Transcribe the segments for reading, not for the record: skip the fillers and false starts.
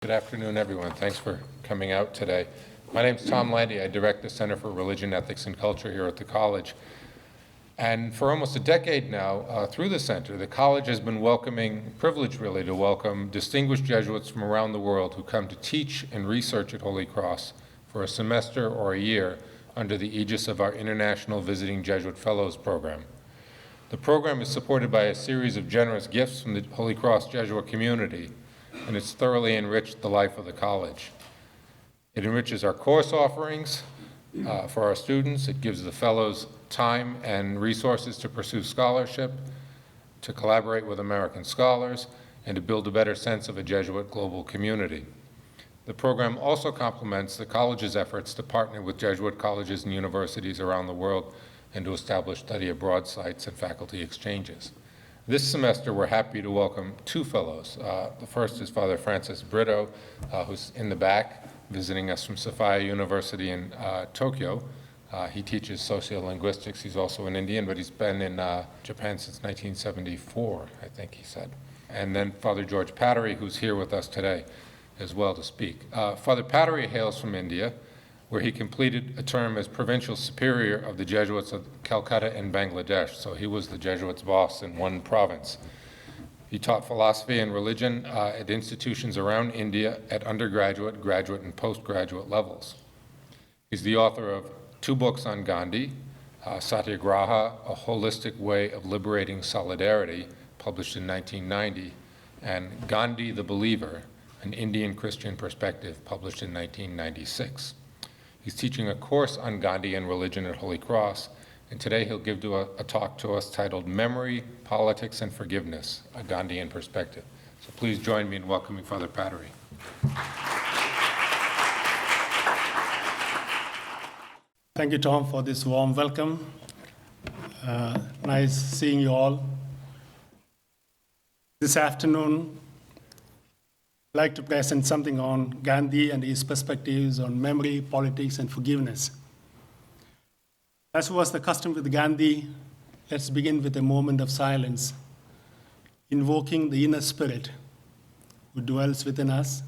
Good afternoon, everyone. Thanks for coming out today. My name is Tom Landy. I direct the Center for Religion, Ethics, and Culture here at the college. And for almost a decade now, through the center, the college has been privileged really, to welcome distinguished Jesuits from around the world who come to teach and research at Holy Cross for a semester or a year under the aegis of our International Visiting Jesuit Fellows program. The program is supported by a series of generous gifts from the Holy Cross Jesuit community, and it's thoroughly enriched the life of the college. It enriches our course offerings for our students. It gives the fellows time and resources to pursue scholarship, to collaborate with American scholars, and to build a better sense of a Jesuit global community. The program also complements the college's efforts to partner with Jesuit colleges and universities around the world and to establish study abroad sites and faculty exchanges. This semester, we're happy to welcome two fellows. The first is Father Francis Brito, who's in the back, visiting us from Sophia University in Tokyo. He teaches sociolinguistics. He's also an Indian, but he's been in Japan since 1974, I think he said. And then Father George Pattery, who's here with us today as well to speak. Father Pattery hails from India, where he completed a term as Provincial Superior of the Jesuits of Calcutta and Bangladesh. So he was the Jesuits' boss in one province. He taught philosophy and religion at institutions around India at undergraduate, graduate, and postgraduate levels. He's the author of two books on Gandhi, Satyagraha, A Holistic Way of Liberating Solidarity, published in 1990, and Gandhi the Believer, An Indian Christian Perspective, published in 1996. He's teaching a course on Gandhian religion at Holy Cross, and today he'll give a talk to us titled Memory, Politics, and Forgiveness, a Gandhian Perspective. So please join me in welcoming Father Pattery. Thank you, Tom, for this warm welcome. Nice seeing you all. This afternoon, I'd like to present something on Gandhi and his perspectives on memory, politics, and forgiveness. As was the custom with Gandhi, let's begin with a moment of silence, invoking the inner spirit who dwells within us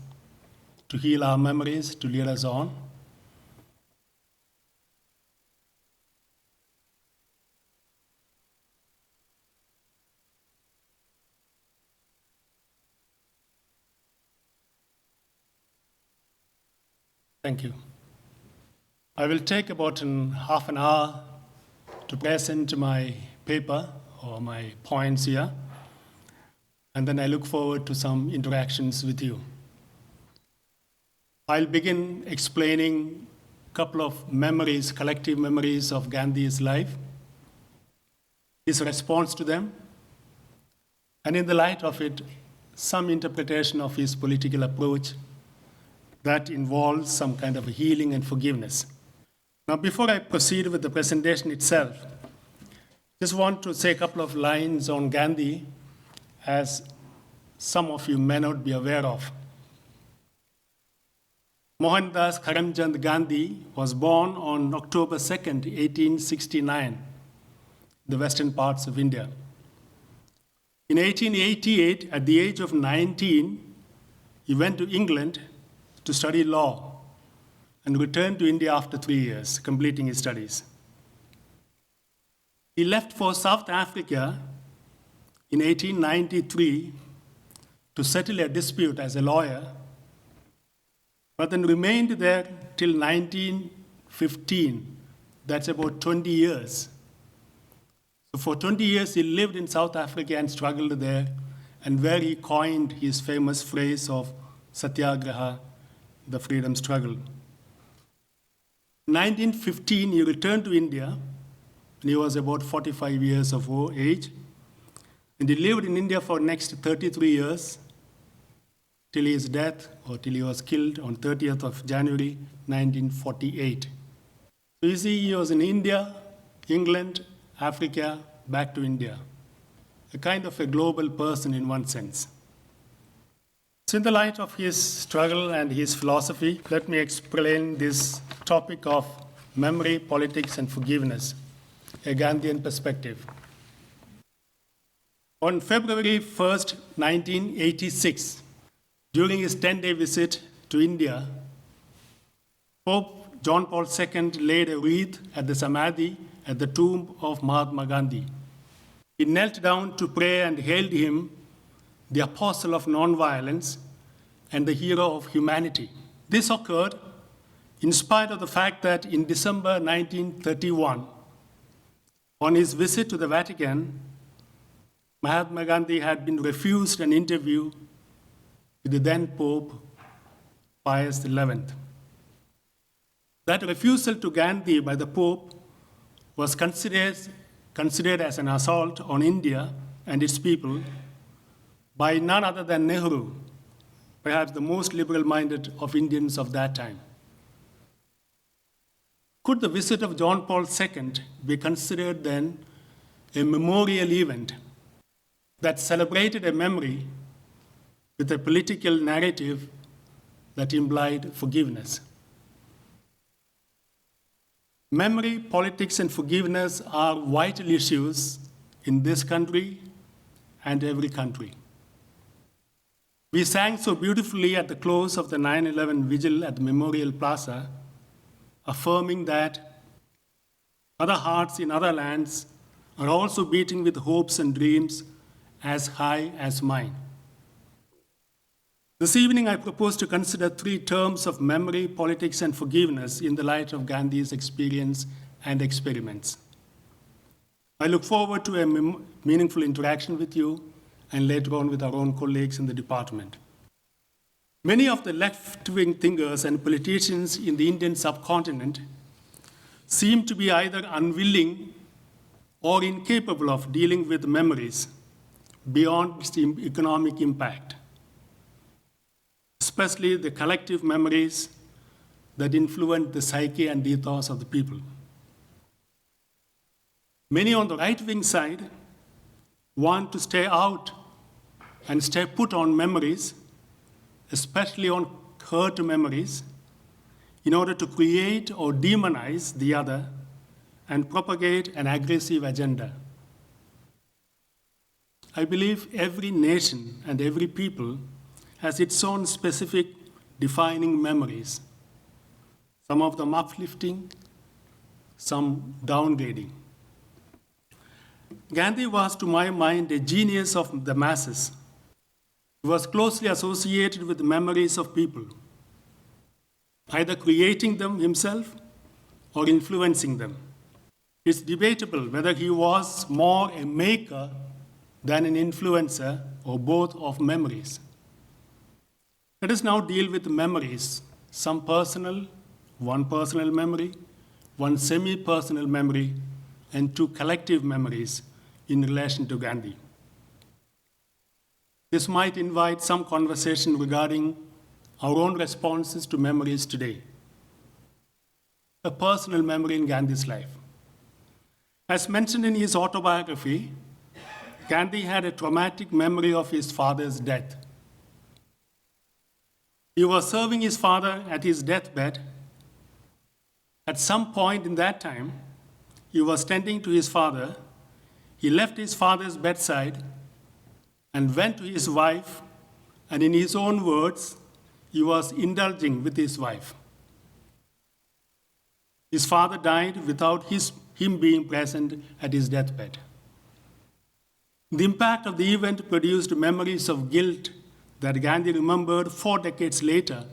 to heal our memories, to lead us on. Thank you. I will take about half an hour to present my paper or my points here, and then I look forward to some interactions with you. I'll begin explaining a couple of memories, collective memories of Gandhi's life, his response to them, and in the light of it, some interpretation of his political approach that involves some kind of healing and forgiveness. Now, before I proceed with the presentation itself, just want to say a couple of lines on Gandhi, as some of you may not be aware of. Mohandas Karamchand Gandhi was born on October 2nd, 1869, in the western parts of India. In 1888, at the age of 19, he went to England to study law and returned to India after 3 years, completing his studies. He left for South Africa in 1893 to settle a dispute as a lawyer, but then remained there till 1915. That's about 20 years. So for 20 years, he lived in South Africa and struggled there, and where he coined his famous phrase of Satyagraha, the freedom struggle. In 1915, he returned to India, and he was about 45 years of age, and he lived in India for the next 33 years, till his death, or till he was killed on 30th of January, 1948. So you see, he was in India, England, Africa, back to India. A kind of a global person in one sense. So in the light of his struggle and his philosophy, let me explain this topic of memory, politics, and forgiveness, a Gandhian perspective. On February 1st, 1986, During his 10-day visit to India, Pope John Paul II laid a wreath at the Samadhi at the tomb of Mahatma Gandhi. He knelt down to pray and hailed him the apostle of nonviolence and the hero of humanity. This occurred in spite of the fact that in December 1931, on his visit to the Vatican, Mahatma Gandhi had been refused an interview with the then Pope Pius XI. That refusal to Gandhi by the Pope was considered as an assault on India and its people by none other than Nehru, perhaps the most liberal-minded of Indians of that time. Could the visit of John Paul II be considered then a memorial event that celebrated a memory with a political narrative that implied forgiveness? Memory, politics, and forgiveness are vital issues in this country and every country. We sang so beautifully at the close of the 9/11 vigil at the Memorial Plaza, affirming that other hearts in other lands are also beating with hopes and dreams as high as mine. This evening, I propose to consider three terms of memory, politics, and forgiveness in the light of Gandhi's experience and experiments. I look forward to a meaningful interaction with you and later on with our own colleagues in the department. Many of the left-wing thinkers and politicians in the Indian subcontinent seem to be either unwilling or incapable of dealing with memories beyond its economic impact, especially the collective memories that influence the psyche and ethos of the people. Many on the right-wing side want to stay out and stay put on memories, especially on hurt memories, in order to create or demonize the other and propagate an aggressive agenda. I believe every nation and every people has its own specific defining memories, some of them uplifting, some downgrading. Gandhi was, to my mind, a genius of the masses. He was closely associated with the memories of people, either creating them himself or influencing them. It's debatable whether he was more a maker than an influencer or both of memories. Let us now deal with memories, some personal, one personal memory, one semi-personal memory, and two collective memories in relation to Gandhi. This might invite some conversation regarding our own responses to memories today. A personal memory in Gandhi's life. As mentioned in his autobiography, Gandhi had a traumatic memory of his father's death. He was serving his father at his deathbed. At some point in that time, he was tending to his father. He left his father's bedside and went to his wife, and in his own words, he was indulging with his wife. His father died without him being present at his deathbed. The impact of the event produced memories of guilt that Gandhi remembered 4 decades later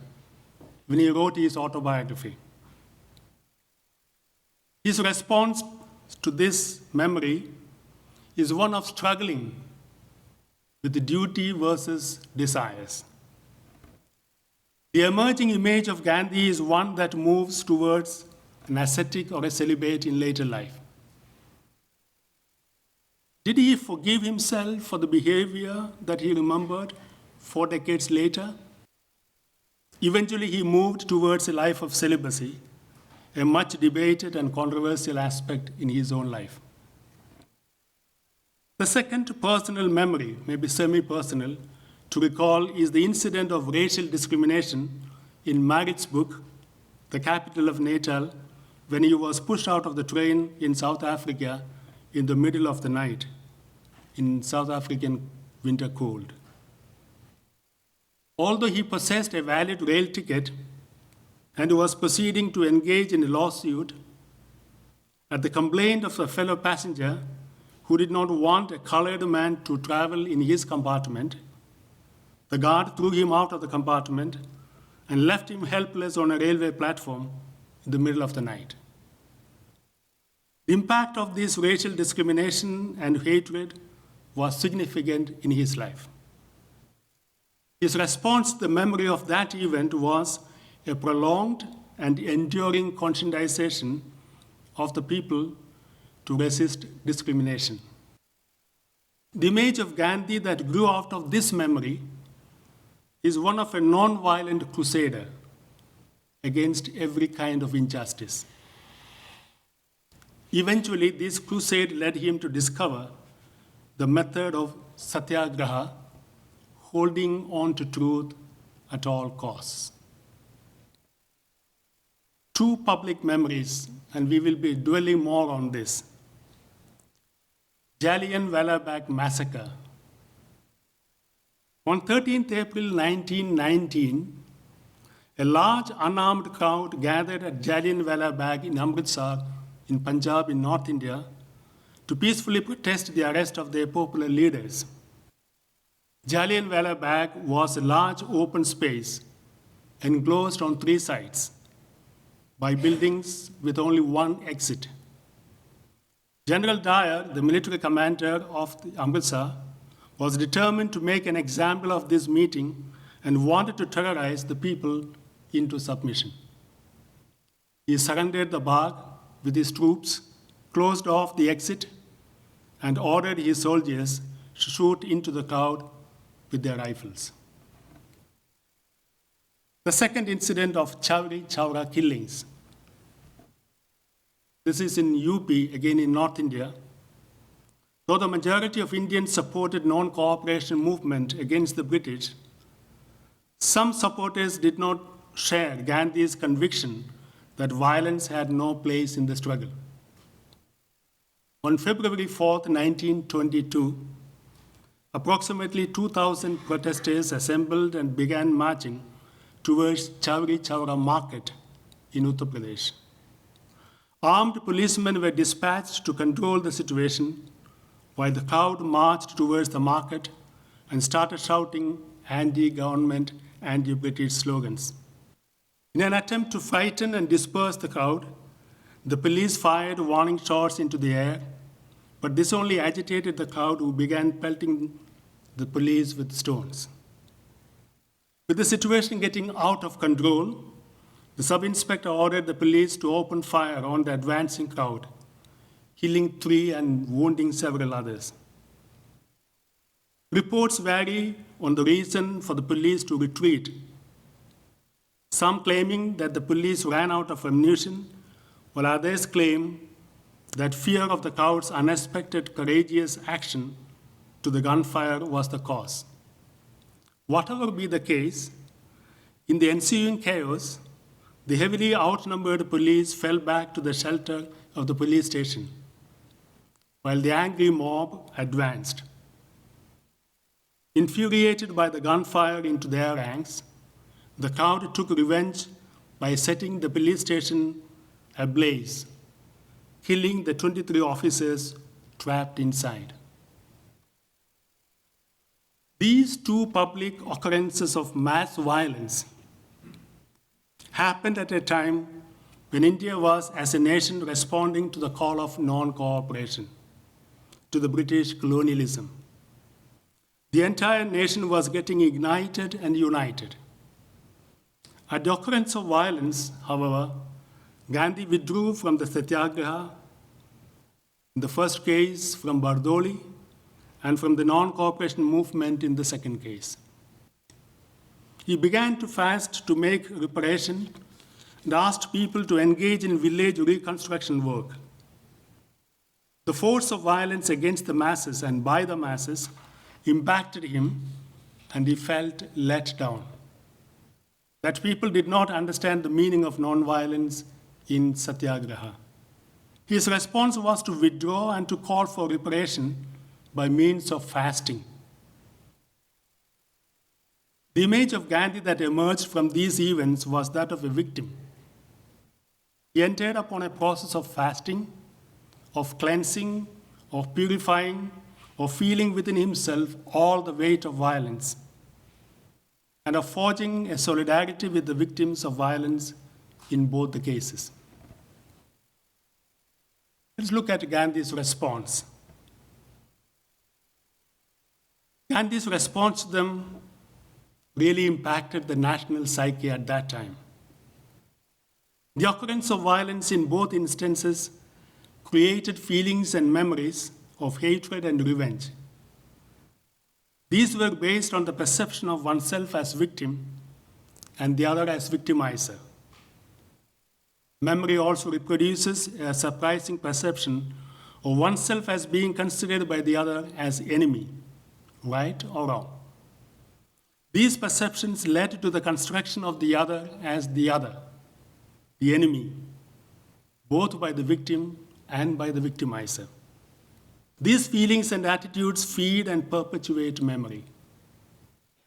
when he wrote his autobiography. His response to this memory is one of struggling with duty versus desires. The emerging image of Gandhi is one that moves towards an ascetic or a celibate in later life. Did he forgive himself for the behavior that he remembered 4 decades later? Eventually, he moved towards a life of celibacy, a much debated and controversial aspect in his own life. The second personal memory, maybe semi-personal, to recall is the incident of racial discrimination in Marit's book, The Capital of Natal, when he was pushed out of the train in South Africa in the middle of the night, in South African winter cold. Although he possessed a valid rail ticket and was proceeding to engage in a lawsuit, at the complaint of a fellow passenger who did not want a colored man to travel in his compartment, the guard threw him out of the compartment and left him helpless on a railway platform in the middle of the night. The impact of this racial discrimination and hatred was significant in his life. His response to the memory of that event was a prolonged and enduring conscientization of the people to resist discrimination. The image of Gandhi that grew out of this memory is one of a non-violent crusader against every kind of injustice. Eventually, this crusade led him to discover the method of satyagraha, holding on to truth at all costs. Two public memories, and we will be dwelling more on this. Jallianwala Bagh massacre. On 13th April 1919, a large unarmed crowd gathered at Jallianwala Bagh in Amritsar, in Punjab, in North India, to peacefully protest the arrest of their popular leaders. Jallianwala Bagh was a large open space enclosed on three sides by buildings with only one exit. General Dyer, the military commander of the Amritsar, was determined to make an example of this meeting and wanted to terrorize the people into submission. He surrendered the Bagh with his troops, closed off the exit, and ordered his soldiers to shoot into the crowd with their rifles. The second incident of Chowri Chowra killings. This is in UP, again in North India. Though the majority of Indians supported non-cooperation movement against the British, some supporters did not share Gandhi's conviction that violence had no place in the struggle. On February 4, 1922, approximately 2,000 protesters assembled and began marching towards Chowri Chowra market in Uttar Pradesh. Armed policemen were dispatched to control the situation while the crowd marched towards the market and started shouting anti-government, anti-British slogans. In an attempt to frighten and disperse the crowd, the police fired warning shots into the air, but this only agitated the crowd, who began pelting the police with stones. With the situation getting out of control, the sub-inspector ordered the police to open fire on the advancing crowd, killing 3 and wounding several others. Reports vary on the reason for the police to retreat, some claiming that the police ran out of ammunition, while others claim that fear of the crowd's unexpected courageous action to the gunfire was the cause. Whatever be the case, in the ensuing chaos, the heavily outnumbered police fell back to the shelter of the police station, while the angry mob advanced. Infuriated by the gunfire into their ranks, the crowd took revenge by setting the police station ablaze, killing the 23 officers trapped inside. These two public occurrences of mass violence happened at a time when India was, as a nation, responding to the call of non-cooperation, to the British colonialism. The entire nation was getting ignited and united. At the occurrence of violence, however, Gandhi withdrew from the Satyagraha, in the first case from Bardoli, and from the non-cooperation movement in the second case. He began to fast to make reparation and asked people to engage in village reconstruction work. The force of violence against the masses and by the masses impacted him, and he felt let down. That people did not understand the meaning of nonviolence in Satyagraha. His response was to withdraw and to call for reparation by means of fasting. The image of Gandhi that emerged from these events was that of a victim. He entered upon a process of fasting, of cleansing, of purifying, of feeling within himself all the weight of violence, and of forging a solidarity with the victims of violence in both the cases. Let's look at Gandhi's response. Gandhi's response to them really impacted the national psyche at that time. The occurrence of violence in both instances created feelings and memories of hatred and revenge. These were based on the perception of oneself as victim and the other as victimizer. Memory also reproduces a surprising perception of oneself as being considered by the other as enemy, right or wrong. These perceptions led to the construction of the other as the enemy, both by the victim and by the victimizer. These feelings and attitudes feed and perpetuate memory.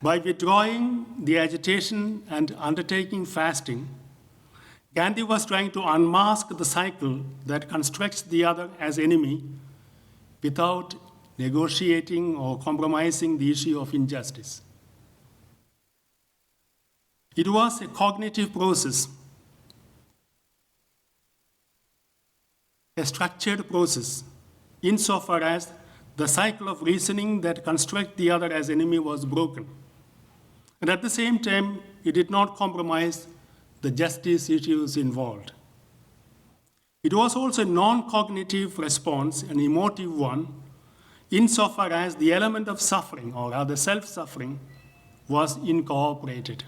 By withdrawing the agitation and undertaking fasting, Gandhi was trying to unmask the cycle that constructs the other as enemy without negotiating or compromising the issue of injustice. It was a cognitive process, a structured process, insofar as the cycle of reasoning that constructs the other as enemy was broken. And at the same time, it did not compromise the justice issues involved. It was also a non-cognitive response, an emotive one, insofar as the element of suffering, or rather self-suffering, was incorporated.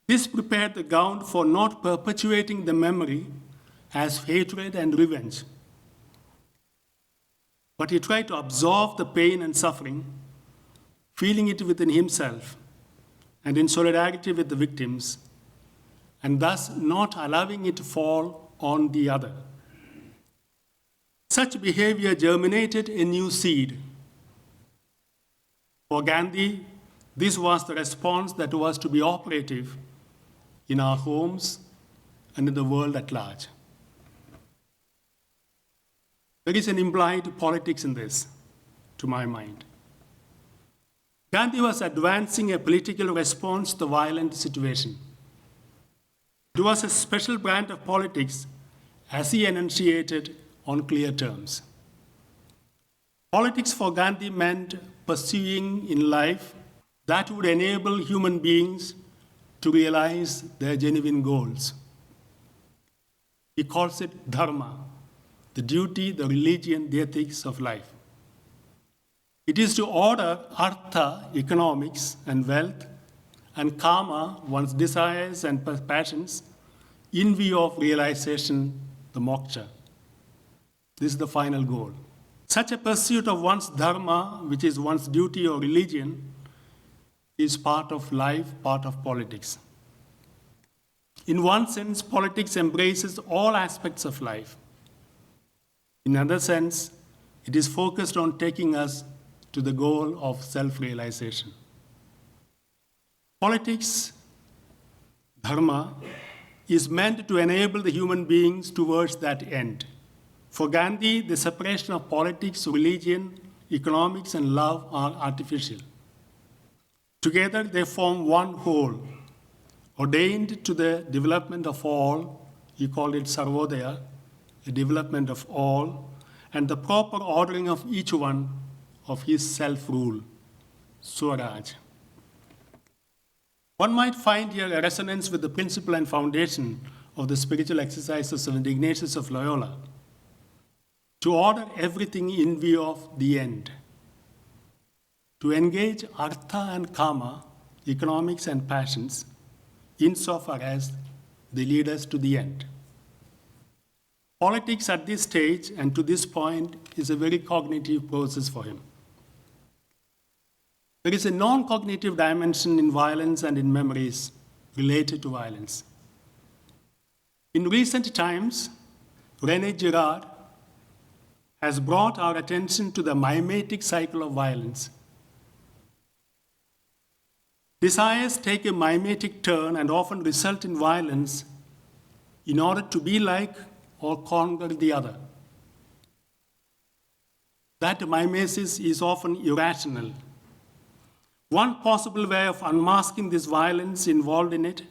This prepared the ground for not perpetuating the memory as hatred and revenge, but he tried to absorb the pain and suffering, feeling it within himself and in solidarity with the victims, and thus not allowing it to fall on the other. Such behavior germinated a new seed. For Gandhi, this was the response that was to be operative in our homes and in the world at large. There is an implied politics in this, to my mind. Gandhi was advancing a political response to the violent situation. It was a special brand of politics, as he enunciated on clear terms. Politics for Gandhi meant pursuing in life that would enable human beings to realize their genuine goals. He calls it dharma, the duty, the religion, the ethics of life. It is to order artha, economics and wealth, and karma, one's desires and passions, in view of realization, the moksha. This is the final goal. Such a pursuit of one's dharma, which is one's duty or religion, is part of life, part of politics. In one sense, politics embraces all aspects of life. In another sense, it is focused on taking us to the goal of self-realization. Politics, dharma, is meant to enable the human beings towards that end. For Gandhi, the separation of politics, religion, economics, and love are artificial. Together, they form one whole, ordained to the development of all. He called it sarvodaya, the development of all, and the proper ordering of each one of his self-rule, Swaraj. One might find here a resonance with the principle and foundation of the spiritual exercises of St. Ignatius of Loyola, to order everything in view of the end, to engage artha and kama, economics and passions, insofar as they lead us to the end. Politics at this stage and to this point is a very cognitive process for him. There is a non-cognitive dimension in violence and in memories related to violence. In recent times, René Girard has brought our attention to the mimetic cycle of violence. Desires take a mimetic turn and often result in violence in order to be like or conquer the other. That mimesis is often irrational. One possible way of unmasking this violence involved in it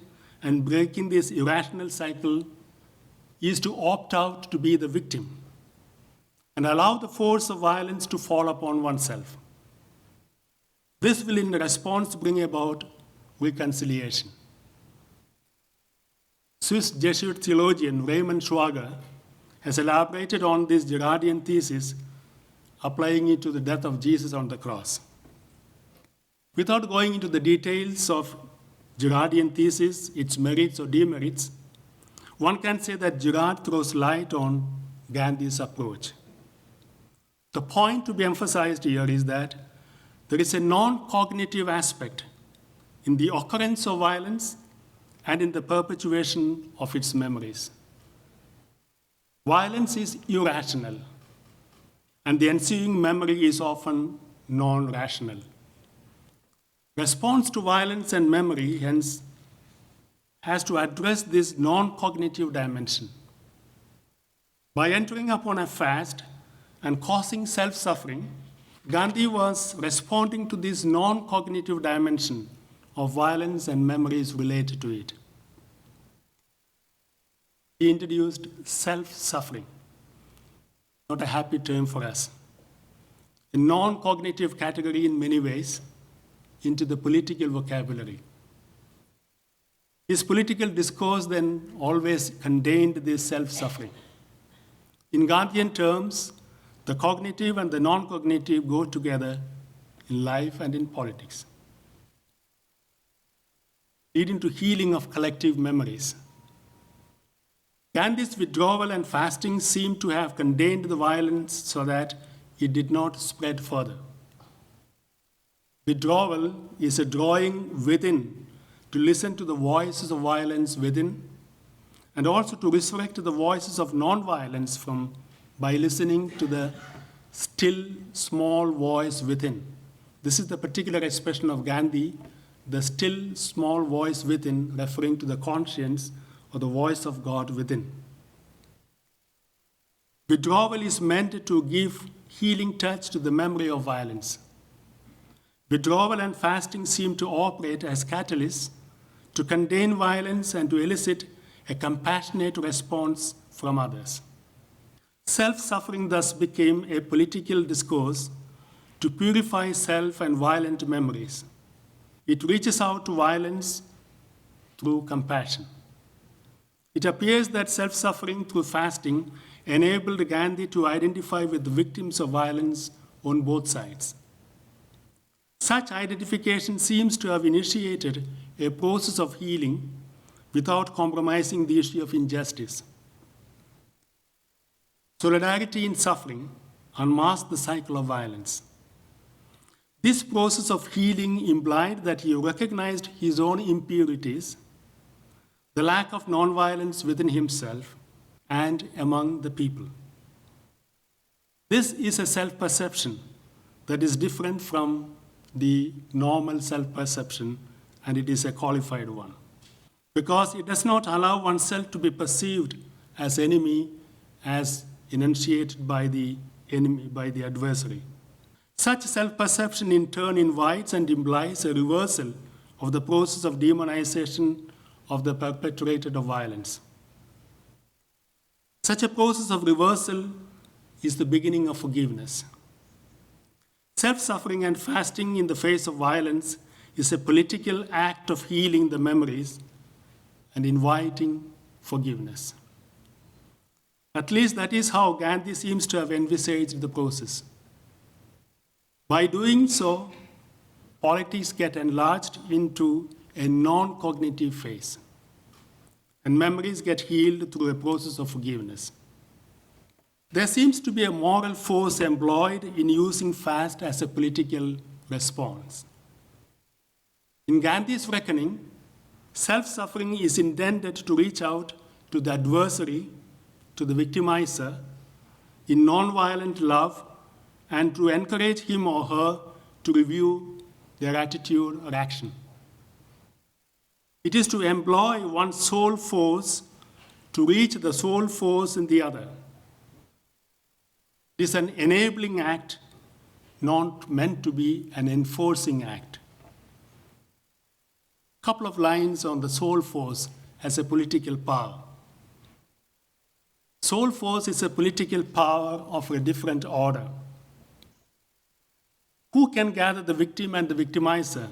and breaking this irrational cycle is to opt out to be the victim and allow the force of violence to fall upon oneself. This will, in response, bring about reconciliation. Swiss Jesuit theologian Raymond Schwager has elaborated on this Gandhian thesis, applying it to the death of Jesus on the cross. Without going into the details of Gandhian thesis, its merits or demerits, one can say that Girard throws light on Gandhi's approach. The point to be emphasized here is that there is a non-cognitive aspect in the occurrence of violence and in the perpetuation of its memories. Violence is irrational, and the ensuing memory is often non-rational. Response to violence and memory, hence, has to address this non-cognitive dimension. By entering upon a fast and causing self-suffering, Gandhi was responding to this non-cognitive dimension of violence and memories related to it. He introduced self-suffering, not a happy term for us, a non-cognitive category in many ways, into the political vocabulary. His political discourse then always contained this self-suffering. In Gandhian terms, the cognitive and the non-cognitive go together in life and in politics, leading to healing of collective memories. Gandhi's withdrawal and fasting seem to have contained the violence so that it did not spread further. Withdrawal is a drawing within to listen to the voices of violence within, and also to resurrect the voices of non-violence by listening to the still small voice within. This is the particular expression of Gandhi, the still small voice within, referring to the conscience or the voice of God within. Withdrawal is meant to give healing touch to the memory of violence. Withdrawal and fasting seem to operate as catalysts to contain violence and to elicit a compassionate response from others. Self-suffering thus became a political discourse to purify self and violent memories. It reaches out to violence through compassion. It appears that self-suffering through fasting enabled Gandhi to identify with the victims of violence on both sides. Such identification seems to have initiated a process of healing without compromising the issue of injustice. Solidarity in suffering unmasked the cycle of violence. This process of healing implied that he recognized his own impurities, the lack of nonviolence within himself and among the people. This is a self-perception that is different from the normal self-perception, and it is a qualified one, because it does not allow oneself to be perceived as enemy, as enunciated by the enemy, by the adversary. Such self-perception in turn invites and implies a reversal of the process of demonization of the perpetrator of violence. Such a process of reversal is the beginning of forgiveness. Self-suffering and fasting in the face of violence is a political act of healing the memories and inviting forgiveness. At least that is how Gandhi seems to have envisaged the process. By doing so, politics get enlarged into a non-cognitive phase, and memories get healed through a process of forgiveness. There seems to be a moral force employed in using fast as a political response. In Gandhi's reckoning, self-suffering is intended to reach out to the adversary, to the victimizer, in non-violent love, and to encourage him or her to review their attitude or action. It is to employ one's soul force to reach the soul force in the other. It is an enabling act, not meant to be an enforcing act. Couple of lines on the soul force as a political power. Soul force is a political power of a different order. Who can gather the victim and the victimizer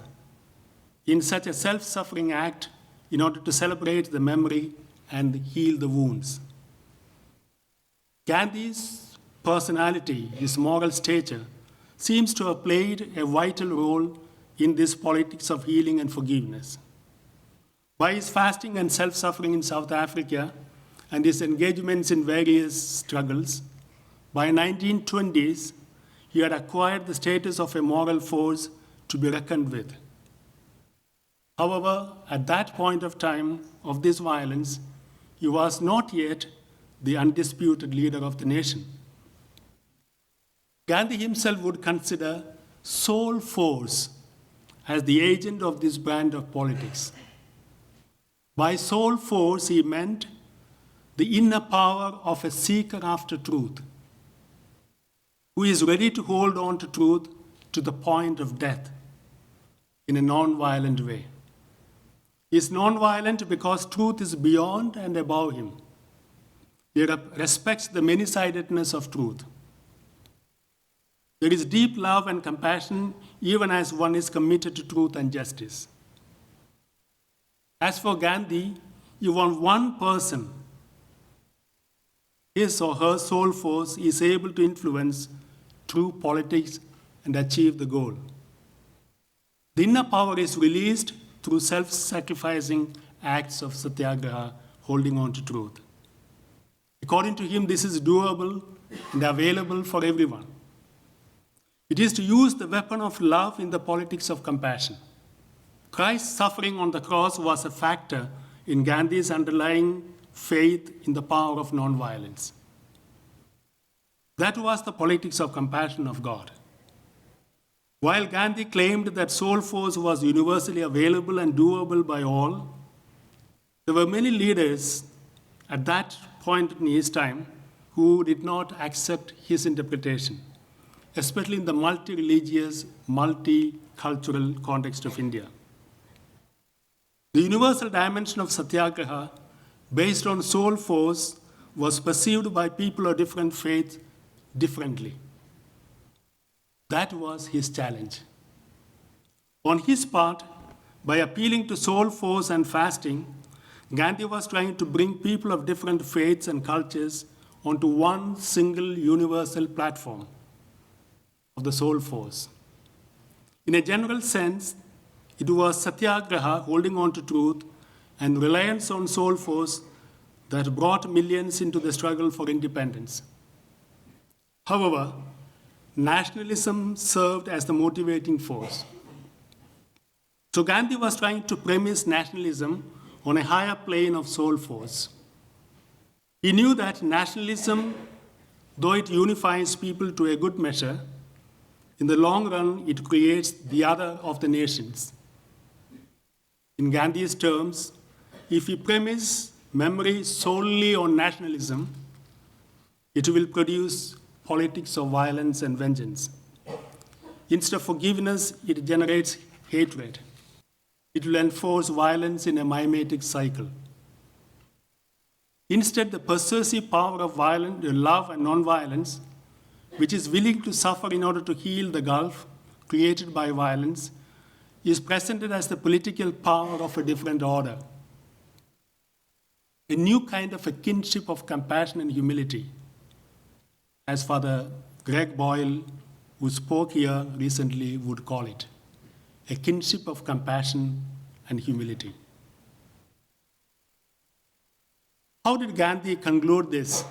in such a self-suffering act in order to celebrate the memory and heal the wounds? Gandhi's personality, his moral stature, seems to have played a vital role in this politics of healing and forgiveness. By his fasting and self-suffering in South Africa and his engagements in various struggles, by 1920s, he had acquired the status of a moral force to be reckoned with. However, at that point of time of this violence, he was not yet the undisputed leader of the nation. Gandhi himself would consider soul force as the agent of this brand of politics. By soul force, he meant the inner power of a seeker after truth, who is ready to hold on to truth to the point of death in a non-violent way. He is non-violent because truth is beyond and above him. He respects the many-sidedness of truth. There is deep love and compassion even as one is committed to truth and justice. As for Gandhi, even one person, his or her soul force, is able to influence through politics and achieve the goal. The inner power is released through self-sacrificing acts of satyagraha, holding on to truth. According to him, this is doable and available for everyone. It is to use the weapon of love in the politics of compassion. Christ's suffering on the cross was a factor in Gandhi's underlying faith in the power of nonviolence. That was the politics of compassion of God. While Gandhi claimed that soul force was universally available and doable by all, there were many leaders at that point in his time who did not accept his interpretation, especially in the multi-religious, multicultural context of India. The universal dimension of satyagraha, based on soul force, was perceived by people of different faiths differently. That was his challenge. On his part, by appealing to soul force and fasting, Gandhi was trying to bring people of different faiths and cultures onto one single universal platform of the soul force. In a general sense, it was satyagraha, holding on to truth, and reliance on soul force that brought millions into the struggle for independence. However, nationalism served as the motivating force. So Gandhi was trying to premise nationalism on a higher plane of soul force. He knew that nationalism, though it unifies people to a good measure, in the long run, it creates the other of the nations. In Gandhi's terms, if we premise memory solely on nationalism, it will produce politics of violence and vengeance. Instead of forgiveness, it generates hatred. It will enforce violence in a mimetic cycle. Instead, the persuasive power of love and nonviolence, which is willing to suffer in order to heal the gulf created by violence, is presented as the political power of a different order. A new kind of a kinship of compassion and humility, as Father Greg Boyle, who spoke here recently, would call it. A kinship of compassion and humility. How did Gandhi conclude this?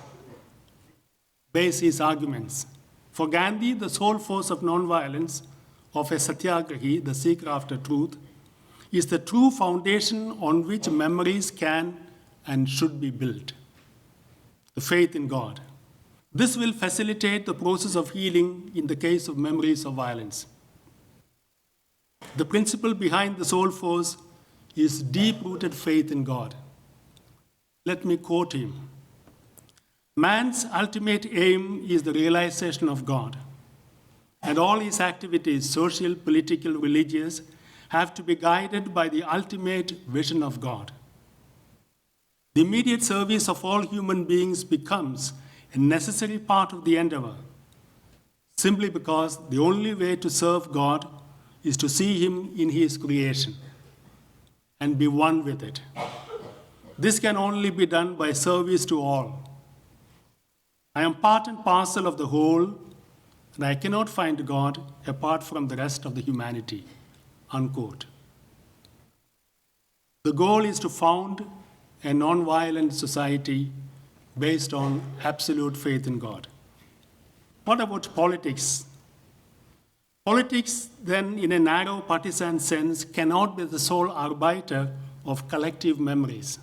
Base his arguments. For Gandhi, the sole force of nonviolence of a satyagrahi, the seeker after truth, is the true foundation on which memories can and should be built. The faith in God. This will facilitate the process of healing in the case of memories of violence. The principle behind the soul force is deep-rooted faith in God. Let me quote him. Man's ultimate aim is the realization of God, and all his activities, social, political, religious, have to be guided by the ultimate vision of God. The immediate service of all human beings becomes a necessary part of the endeavor, simply because the only way to serve God is to see him in his creation and be one with it. This can only be done by service to all. I am part and parcel of the whole, and I cannot find God apart from the rest of the humanity. Unquote. The goal is to found a non-violent society based on absolute faith in God. What about politics? Politics, then, in a narrow partisan sense, cannot be the sole arbiter of collective memories.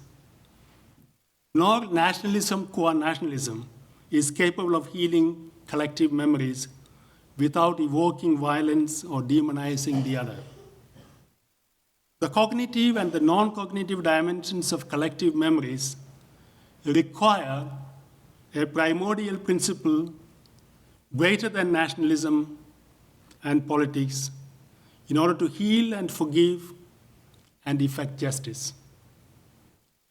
Nor nationalism, qua nationalism, is capable of healing collective memories without evoking violence or demonizing the other. The cognitive and the non-cognitive dimensions of collective memories require a primordial principle greater than nationalism and politics in order to heal and forgive and effect justice.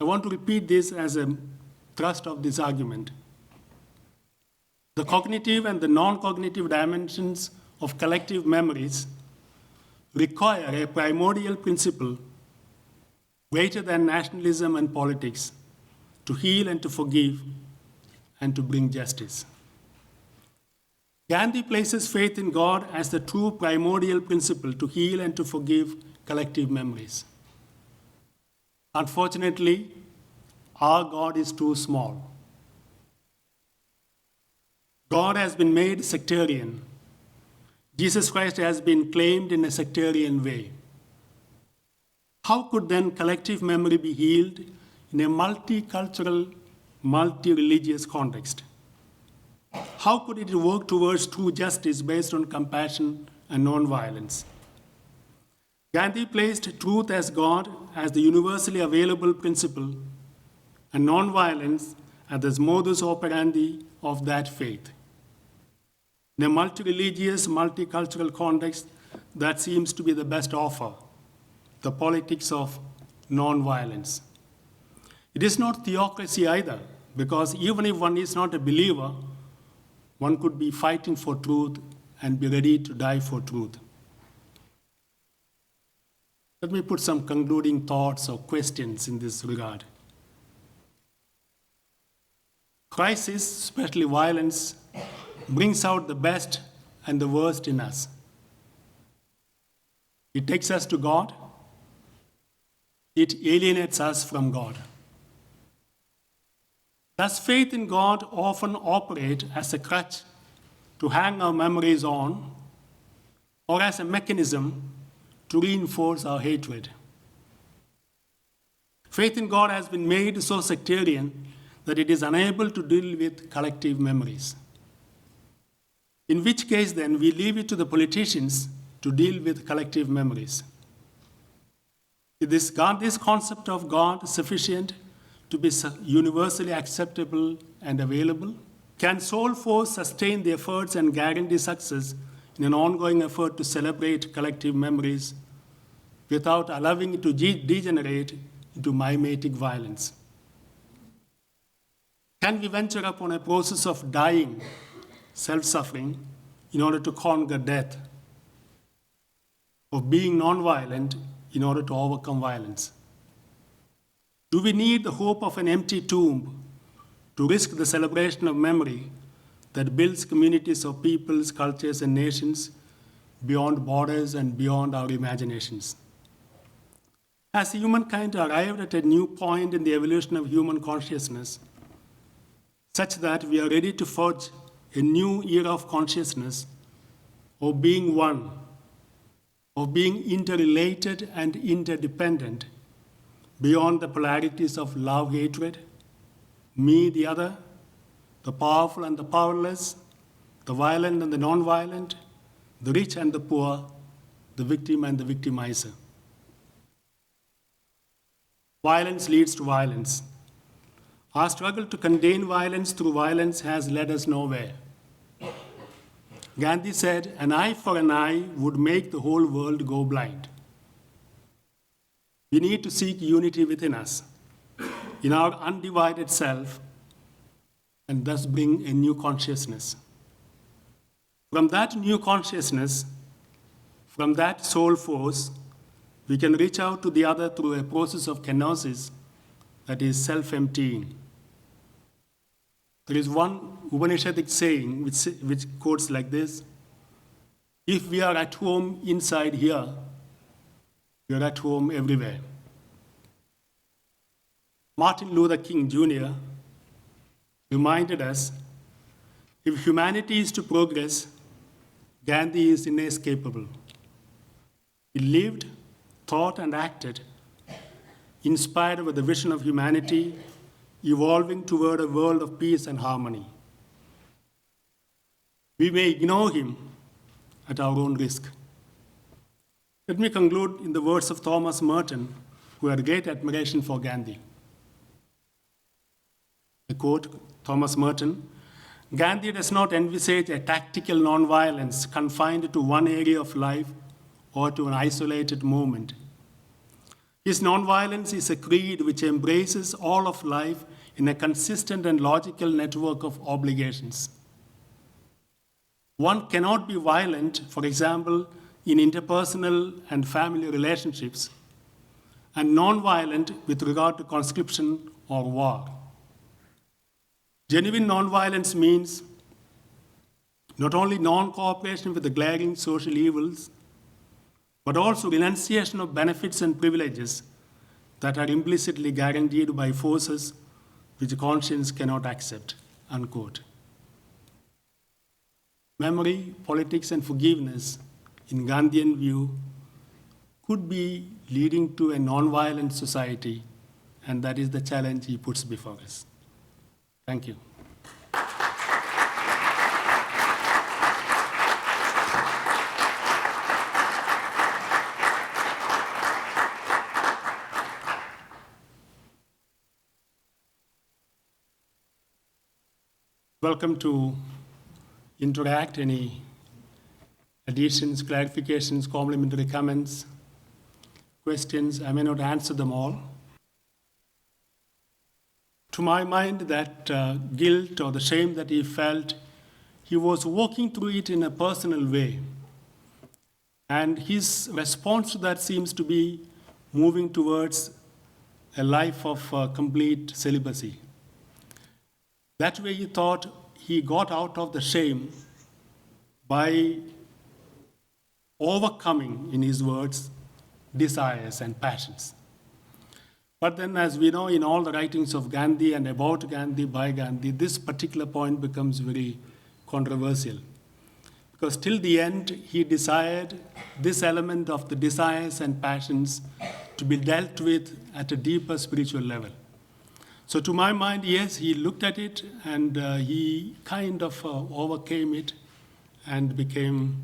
I want to repeat this as a thrust of this argument. The cognitive and the non-cognitive dimensions of collective memories require a primordial principle greater than nationalism and politics to heal and to forgive and to bring justice. Gandhi places faith in God as the true primordial principle to heal and to forgive collective memories. Unfortunately, our God is too small. God has been made sectarian. Jesus Christ has been claimed in a sectarian way. How could then collective memory be healed in a multicultural, multi-religious context? How could it work towards true justice based on compassion and non-violence? Gandhi placed truth as God as the universally available principle and non-violence as the modus operandi of that faith. In a multi-religious, multicultural context, that seems to be the best offer, the politics of non-violence. It is not theocracy either, because even if one is not a believer, one could be fighting for truth and be ready to die for truth. Let me put some concluding thoughts or questions in this regard. Crisis, especially violence, brings out the best and the worst in us. It takes us to God. It alienates us from God. Does faith in God often operate as a crutch to hang our memories on, or as a mechanism to reinforce our hatred? Faith in God has been made so sectarian that it is unable to deal with collective memories. In which case, then, we leave it to the politicians to deal with collective memories. Is this concept of God sufficient to be universally acceptable and available? Can Soul Force sustain the efforts and guarantee success in an ongoing effort to celebrate collective memories without allowing it to degenerate into mimetic violence? Can we venture upon a process of dying, self-suffering, in order to conquer death, of being non-violent in order to overcome violence? Do we need the hope of an empty tomb to risk the celebration of memory that builds communities of peoples, cultures, and nations beyond borders and beyond our imaginations? Has humankind arrived at a new point in the evolution of human consciousness such that we are ready to forge a new era of consciousness, of being one, of being interrelated and interdependent, beyond the polarities of love, hatred, me, the other, the powerful and the powerless, the violent and the non-violent, the rich and the poor, the victim and the victimizer? Violence leads to violence. Our struggle to contain violence through violence has led us nowhere. Gandhi said, "An eye for an eye would make the whole world go blind." We need to seek unity within us, in our undivided self, and thus bring a new consciousness. From that new consciousness, from that soul force, we can reach out to the other through a process of kenosis that is self-emptying. There is one Upanishadic saying which quotes like this: "If we are at home inside here, we are at home everywhere." Martin Luther King Jr. reminded us, if humanity is to progress, Gandhi is inescapable. He lived, thought, and acted inspired by the vision of humanity evolving toward a world of peace and harmony. We may ignore him at our own risk. Let me conclude in the words of Thomas Merton, who had great admiration for Gandhi. I quote Thomas Merton: "Gandhi does not envisage a tactical nonviolence confined to one area of life or to an isolated moment. His nonviolence is a creed which embraces all of life in a consistent and logical network of obligations. One cannot be violent, for example, in interpersonal and family relationships, and nonviolent with regard to conscription or war. Genuine nonviolence means not only non-cooperation with the glaring social evils, but also renunciation of benefits and privileges that are implicitly guaranteed by forces which conscience cannot accept," unquote. Memory, politics, and forgiveness, in Gandhian view, could be leading to a non-violent society, and that is the challenge he puts before us. Thank you. Welcome to interact. Any additions, clarifications, complimentary comments, questions? I may not answer them all. To my mind, that guilt or the shame that he felt, he was walking through it in a personal way. And his response to that seems to be moving towards a life of complete celibacy. That way he thought he got out of the shame by overcoming, in his words, desires and passions. But then, as we know in all the writings of Gandhi and about Gandhi, by Gandhi, this particular point becomes very controversial. Because till the end, he desired this element of the desires and passions to be dealt with at a deeper spiritual level. So to my mind, yes, he looked at it and he kind of overcame it and became,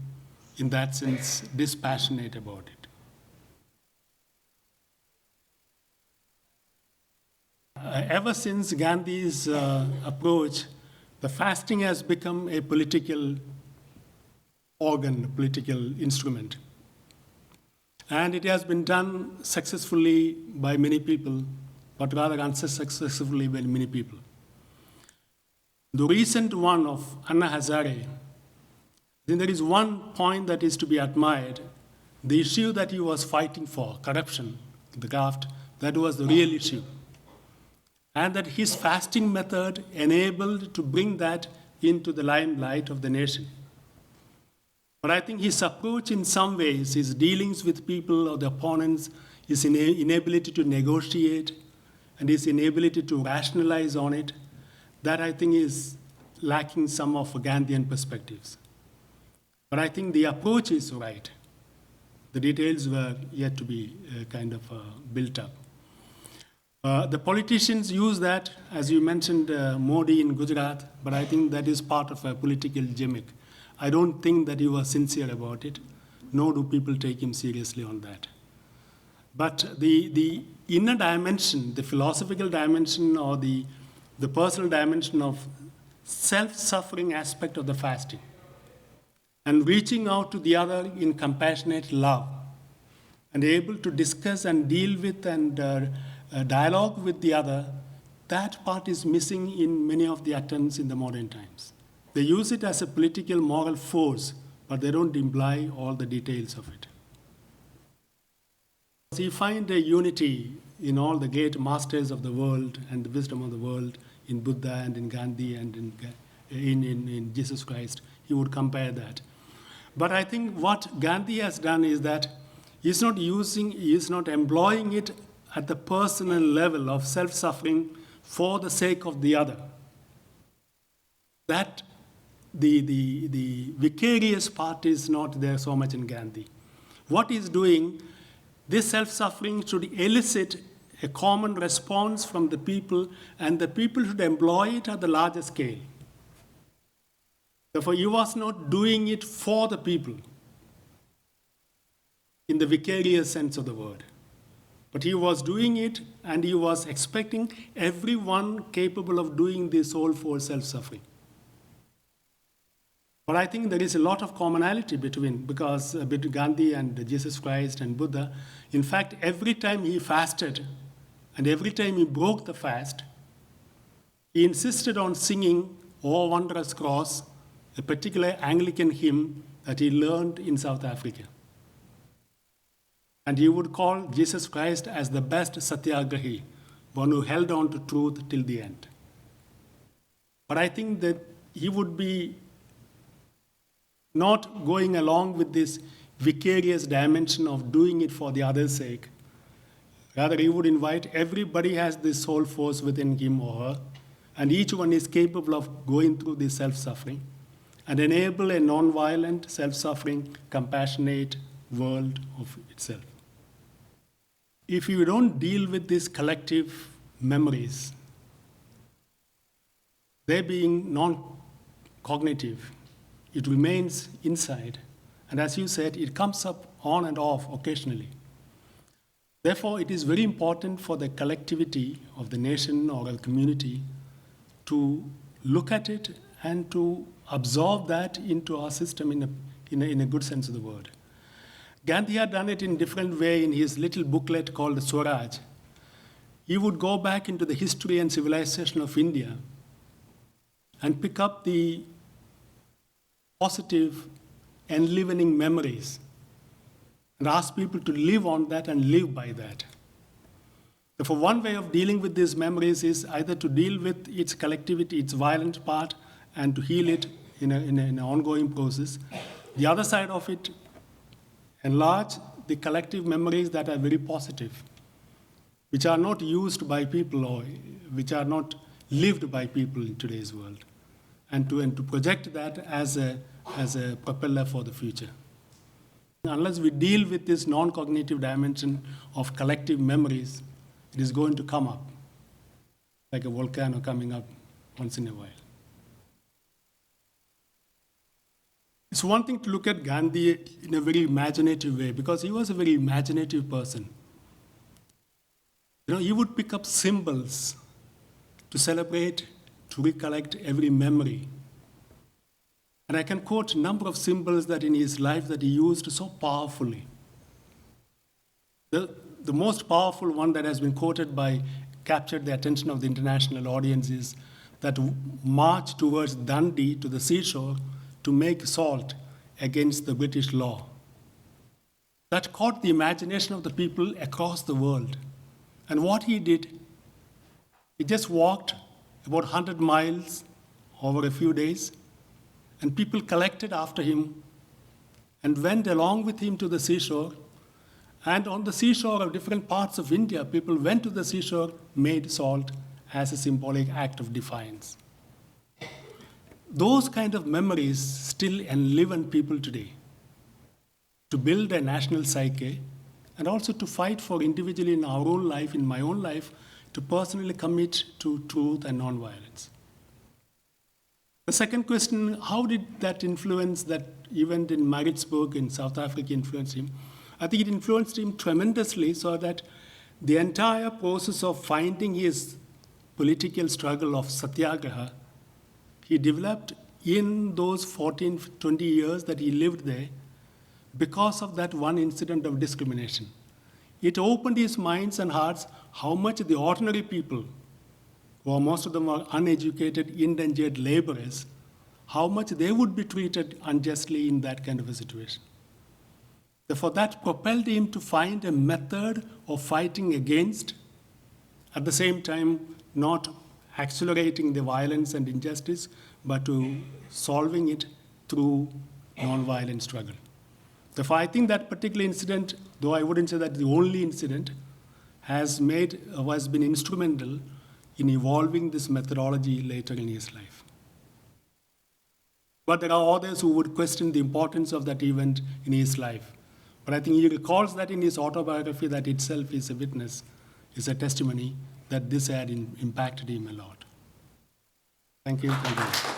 in that sense, dispassionate about it. Ever since Gandhi's approach, the fasting has become a political organ, political instrument. And it has been done successfully by many people, but rather unsuccessfully by many people. The recent one of Anna Hazare, then there is one point that is to be admired. The issue that he was fighting for, corruption, the graft, that was the real issue. And that his fasting method enabled to bring that into the limelight of the nation. But I think his approach in some ways, his dealings with people or the opponents, his inability to negotiate, and his inability to rationalize on it, that I think is lacking some of Gandhian perspectives. But I think the approach is right. The details were yet to be built up. The politicians use that, as you mentioned, Modi in Gujarat, but I think that is part of a political gimmick. I don't think that he was sincere about it, nor do people take him seriously on that. But the inner dimension, the philosophical dimension or the personal dimension of self-suffering aspect of the fasting and reaching out to the other in compassionate love and able to discuss and deal with and dialogue with the other, that part is missing in many of the attempts in the modern times. They use it as a political moral force, but they don't imply all the details of it. So you find a unity in all the great masters of the world and the wisdom of the world in Buddha and in Gandhi and in Jesus Christ. He would compare that. But I think what Gandhi has done is that he's not employing it at the personal level of self-suffering for the sake of the other. That the vicarious part is not there so much in Gandhi. What he's doing, this self-suffering should elicit a common response from the people, and the people should employ it at the larger scale. Therefore, he was not doing it for the people in the vicarious sense of the word. But he was doing it, and he was expecting everyone capable of doing this soulful self-suffering. But I think there is a lot of commonality between Gandhi and Jesus Christ and Buddha. In fact, every time he fasted and every time he broke the fast, he insisted on singing "O Wondrous Cross," a particular Anglican hymn that he learned in South Africa. And he would call Jesus Christ as the best satyagrahi, one who held on to truth till the end. But I think that he would be not going along with this vicarious dimension of doing it for the other's sake. Rather, he would invite everybody has this soul force within him or her, and each one is capable of going through this self-suffering and enable a non-violent, self-suffering, compassionate world of itself. If you don't deal with these collective memories, they being non-cognitive, it remains inside. And as you said, it comes up on and off occasionally. Therefore, it is very important for the collectivity of the nation or a community to look at it and to absorb that into our system in a good sense of the word. Gandhi had done it in a different way in his little booklet called Swaraj. He would go back into the history and civilization of India and pick up the positive enlivening memories and ask people to live on that and live by that. Therefore, one way of dealing with these memories is either to deal with its collectivity, its violent part, and to heal it in an ongoing process. The other side of it, enlarge the collective memories that are very positive, which are not used by people or which are not lived by people in today's world, and to project that as a propeller for the future. Unless we deal with this non-cognitive dimension of collective memories, it is going to come up like a volcano coming up once in a while. It's one thing to look at Gandhi in a very imaginative way, because he was a very imaginative person. He would pick up symbols to celebrate, to recollect every memory. And I can quote a number of symbols that in his life that he used so powerfully. The most powerful one that has been captured the attention of the international audience is that march towards Dundee to the seashore to make salt against the British law. That caught the imagination of the people across the world. And what he did, he just walked about 100 miles over a few days, and people collected after him and went along with him to the seashore. And on the seashore of different parts of India, people went to the seashore, made salt as a symbolic act of defiance. Those kind of memories still enliven people today to build a national psyche and also to fight for individually in our own life, in my own life, to personally commit to truth and nonviolence. The second question, how did that influence, that event in Maritzburg in South Africa influence him? I think it influenced him tremendously, so that the entire process of finding his political struggle of satyagraha, he developed in those 14, 20 years that he lived there because of that one incident of discrimination. It opened his minds and hearts how much the ordinary people, who most of them are uneducated, indentured laborers, how much they would be treated unjustly in that kind of a situation. Therefore, that propelled him to find a method of fighting against, at the same time, not accelerating the violence and injustice, but to solving it through non-violent struggle. Therefore, I think that particular incident, though I wouldn't say that the only incident, has been instrumental in evolving this methodology later in his life. But there are others who would question the importance of that event in his life. But I think he recalls that in his autobiography, that itself is a witness, is a testimony that this had impacted him a lot. Thank you. Thank you.